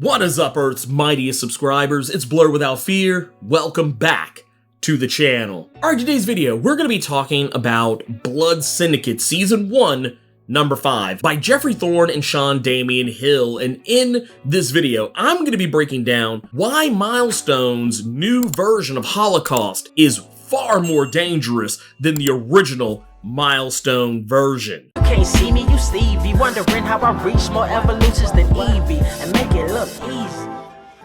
What is up, Earth's mightiest subscribers? It's Blerd without fear. Welcome back to the channel. Alright, today's video, we're going to be talking about Blood Syndicate Season 1, Number 5 by Geoffrey Thorne and Sean Damian Hill. And in this video, I'm going to be breaking down why Milestone's new version of Holocaust is far more dangerous than the original Milestone version. You can't see me, you Stevie, wondering how I reach more evolutions than Evie and make it look easy.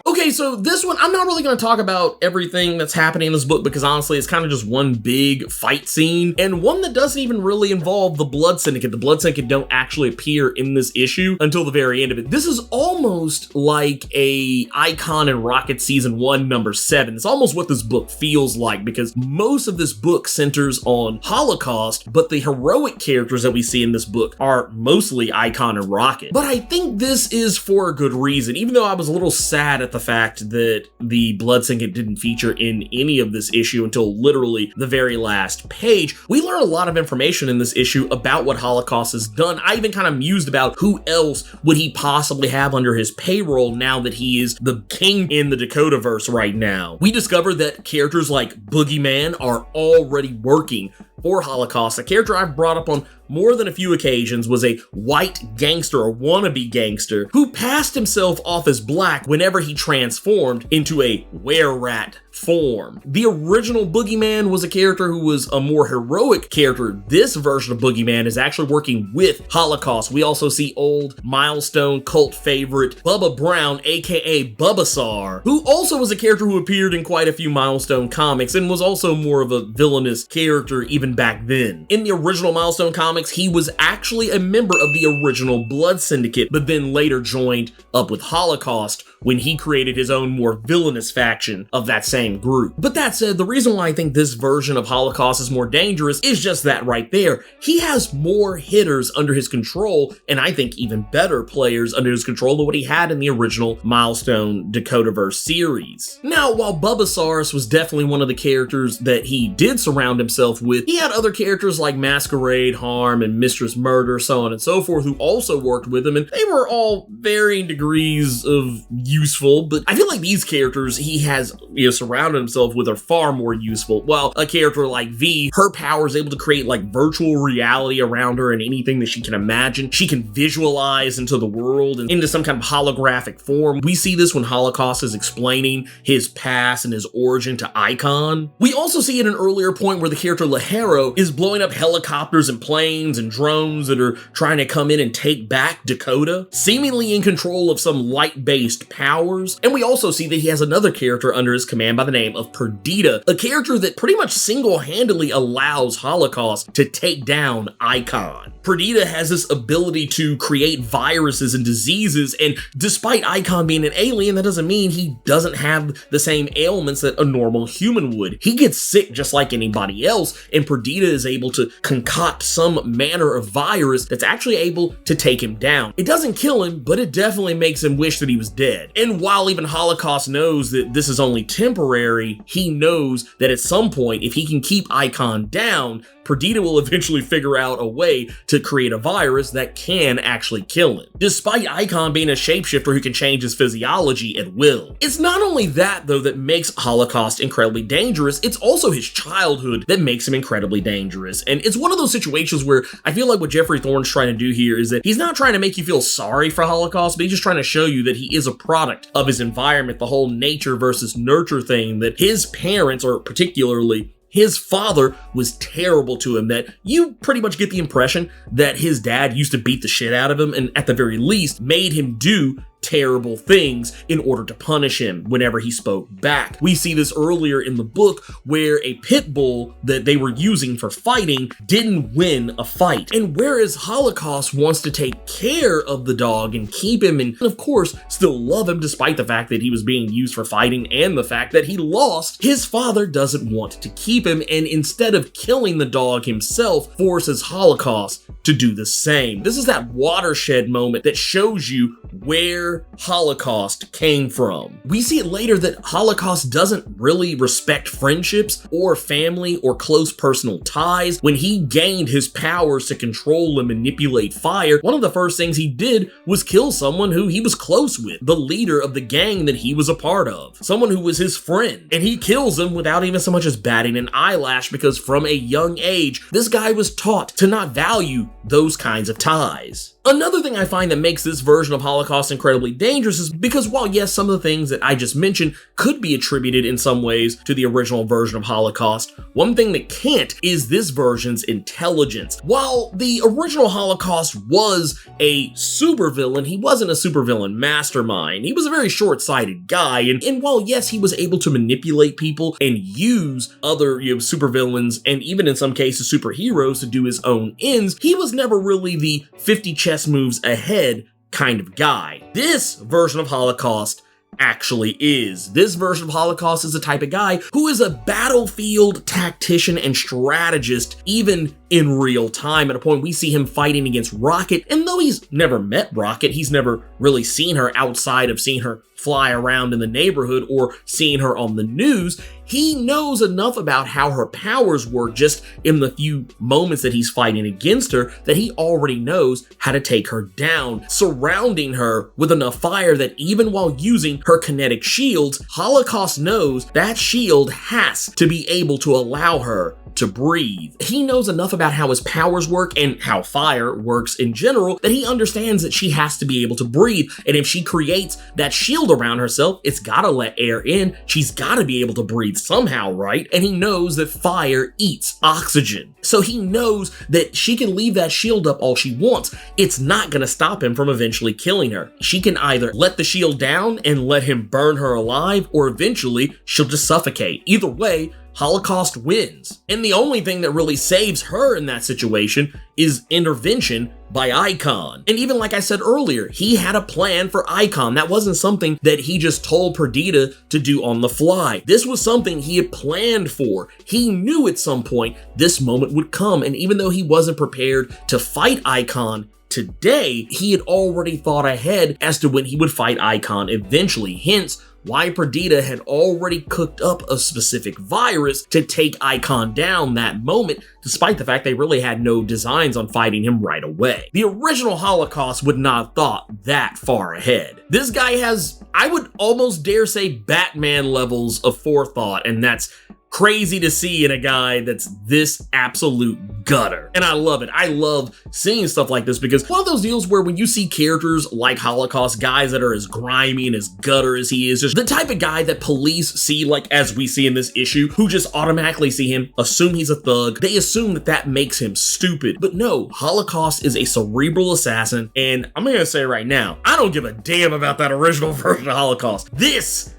Okay, so this one, I'm not really going to talk about everything that's happening in this book because honestly, it's kind of just one big fight scene and one that doesn't even really involve the Blood Syndicate. The Blood Syndicate don't actually appear in this issue until the very end of it. This is almost like a Icon and Rocket Season 1, Number 7. It's almost what this book feels like because most of this book centers on Holocaust, but the heroic characters that we see in this book are mostly Icon and Rocket. But I think this is for a good reason, even though I was a little sad at the fact that the Blood Syndicate didn't feature in any of this issue until literally the very last page. We learn a lot of information in this issue about what Holocaust has done. I even kind of mused about who else would he possibly have under his payroll now that he is the king in the DakotaVerse right now. We discovered that characters like Boogeyman are already working for Holocaust. A character I've brought up on more than a few occasions was a white gangster or wannabe gangster who passed himself off as black whenever he transformed into a were-rat form. The original Boogeyman was a character who was a more heroic character. This version of Boogeyman is actually working with Holocaust. We also see old Milestone cult favorite Bubba Brown, aka Bubba, who also was a character who appeared in quite a few Milestone comics and was also more of a villainous character even back then. In the original Milestone comics, he was actually a member of the original Blood Syndicate, but then later joined up with Holocaust when he created his own more villainous faction of that same group. But that said, the reason why I think this version of Holocaust is more dangerous is just that right there. He has more hitters under his control, and I think even better players under his control than what he had in the original Milestone DakotaVerse series. Now, while Bubba was definitely one of the characters that he did surround himself with, he had other characters like Masquerade, Harm, and Mistress Murder, so on and so forth, who also worked with him, and they were all varying degrees of useful, but I feel like these characters he has, surrounded himself with are far more useful. While a character like V, her power is able to create like virtual reality around her and anything that she can imagine. She can visualize into the world and into some kind of holographic form. We see this when Holocaust is explaining his past and his origin to Icon. We also see at an earlier point where the character Laharo is blowing up helicopters and planes and drones that are trying to come in and take back Dakota, seemingly in control of some light-based powers. And we also see that he has another character under his command by the name of Perdita, a character that pretty much single-handedly allows Holocaust to take down Icon. Perdita has this ability to create viruses and diseases, and despite Icon being an alien, that doesn't mean he doesn't have the same ailments that a normal human would. He gets sick just like anybody else, and Perdita is able to concoct some manner of virus that's actually able to take him down. It doesn't kill him, but it definitely makes him wish that he was dead. And while even Holocaust knows that this is only temporary, he knows that at some point, if he can keep Icon down, Perdita will eventually figure out a way to create a virus that can actually kill him, despite Icon being a shapeshifter who can change his physiology at will. It's not only that, though, that makes Holocaust incredibly dangerous, it's also his childhood that makes him incredibly dangerous. And it's one of those situations where I feel like what Geoffrey Thorne's trying to do here is that he's not trying to make you feel sorry for Holocaust, but he's just trying to show you that he is a product of his environment, the whole nature versus nurture thing, that his parents, or particularly his father, was terrible to him, that you pretty much get the impression that his dad used to beat the shit out of him and at the very least made him do terrible things in order to punish him whenever he spoke back. We see this earlier in the book where a pit bull that they were using for fighting didn't win a fight. And whereas Holocaust wants to take care of the dog and keep him and of course still love him despite the fact that he was being used for fighting and the fact that he lost, his father doesn't want to keep him, and instead of killing the dog himself, forces Holocaust to do the same. This is that watershed moment that shows you where where Holocaust came from. We see it later that Holocaust doesn't really respect friendships or family or close personal ties. When he gained his powers to control and manipulate fire, one of the first things he did was kill someone who he was close with, the leader of the gang that he was a part of, someone who was his friend. And he kills him without even so much as batting an eyelash, because from a young age, this guy was taught to not value those kinds of ties. Another thing I find that makes this version of Holocaust incredibly dangerous is because while yes, some of the things that I just mentioned could be attributed in some ways to the original version of Holocaust, one thing that can't is this version's intelligence. While the original Holocaust was a supervillain, he wasn't a supervillain mastermind. He was a very short-sighted guy, and while yes, he was able to manipulate people and use other supervillains and even in some cases superheroes to do his own ends, he was never really the 50 chess moves ahead kind of guy. This version of Holocaust actually is. This version of Holocaust is the type of guy who is a battlefield tactician and strategist, even in real time. At a point, we see him fighting against Rocket, and though he's never met Rocket, he's never really seen her outside of seeing her fly around in the neighborhood or seeing her on the news, he knows enough about how her powers work just in the few moments that he's fighting against her that he already knows how to take her down, surrounding her with enough fire that even while using her kinetic shields, Holocaust knows that shield has to be able to allow her to breathe. He knows enough about how his powers work and how fire works in general that he understands that she has to be able to breathe, and if she creates that shield around herself, it's gotta let air in, she's gotta be able to breathe somehow, right? And he knows that fire eats oxygen. So he knows that she can leave that shield up all she wants. It's not gonna stop him from eventually killing her. She can either let the shield down and let him burn her alive, or eventually she'll just suffocate. Either way, Holocaust wins. And the only thing that really saves her in that situation is intervention by Icon. And even like I said earlier, he had a plan for Icon. That wasn't something that he just told Perdita to do on the fly. This was something he had planned for. He knew at some point this moment would come, and even though he wasn't prepared to fight Icon today, he had already thought ahead as to when he would fight Icon eventually, hence why Perdita had already cooked up a specific virus to take Icon down that moment, despite the fact they really had no designs on fighting him right away. The original Holocaust would not have thought that far ahead. This guy has, I would almost dare say, Batman levels of forethought, and that's crazy to see in a guy that's this absolute gutter. And I love it. I love seeing stuff like this because one of those deals where when you see characters like Holocaust, guys that are as grimy and as gutter as he is, just the type of guy that police see, like as we see in this issue, who just automatically see him, assume he's a thug. They assume that that makes him stupid. But no, Holocaust is a cerebral assassin. And I'm gonna say right now, I don't give a damn about that original version of Holocaust. This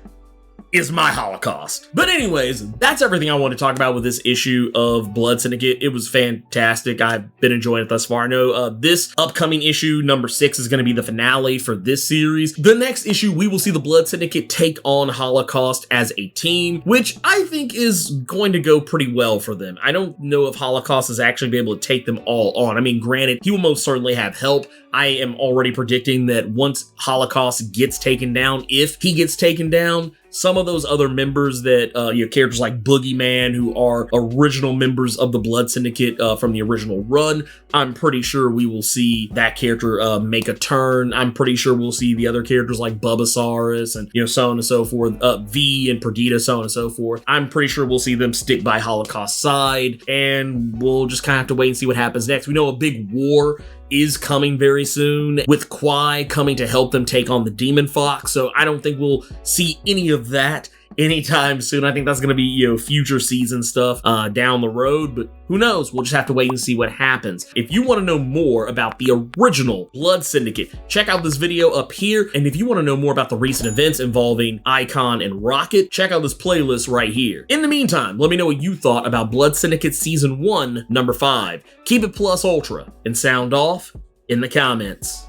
is my Holocaust. But anyways, that's everything I want to talk about with this issue of Blood Syndicate. It was fantastic. I've been enjoying it thus far. I know this upcoming issue, number 6, is going to be the finale for this series. The next issue, we will see the Blood Syndicate take on Holocaust as a team, which I think is going to go pretty well for them. I don't know if Holocaust is actually be able to take them all on. I mean, granted, he will most certainly have help. I am already predicting that once Holocaust gets taken down, if he gets taken down, some of those other members that, characters like Boogeyman, who are original members of the Blood Syndicate from the original run, I'm pretty sure we will see that character make a turn. I'm pretty sure we'll see the other characters like Bubbasaurus and, so on and so forth, V and Perdita, so on and so forth. I'm pretty sure we'll see them stick by Holocaust's side, and we'll just kind of have to wait and see what happens next. We know a big war is coming very soon, with Quai coming to help them take on the Demon Fox, so I don't think we'll see any of that anytime soon. I think that's going to be, future season stuff down the road, but who knows? We'll just have to wait and see what happens. If you want to know more about the original Blood Syndicate, check out this video up here, and if you want to know more about the recent events involving Icon and Rocket, check out this playlist right here. In the meantime, let me know what you thought about Blood Syndicate Season 1, Number 5. Keep it plus ultra, and sound off in the comments.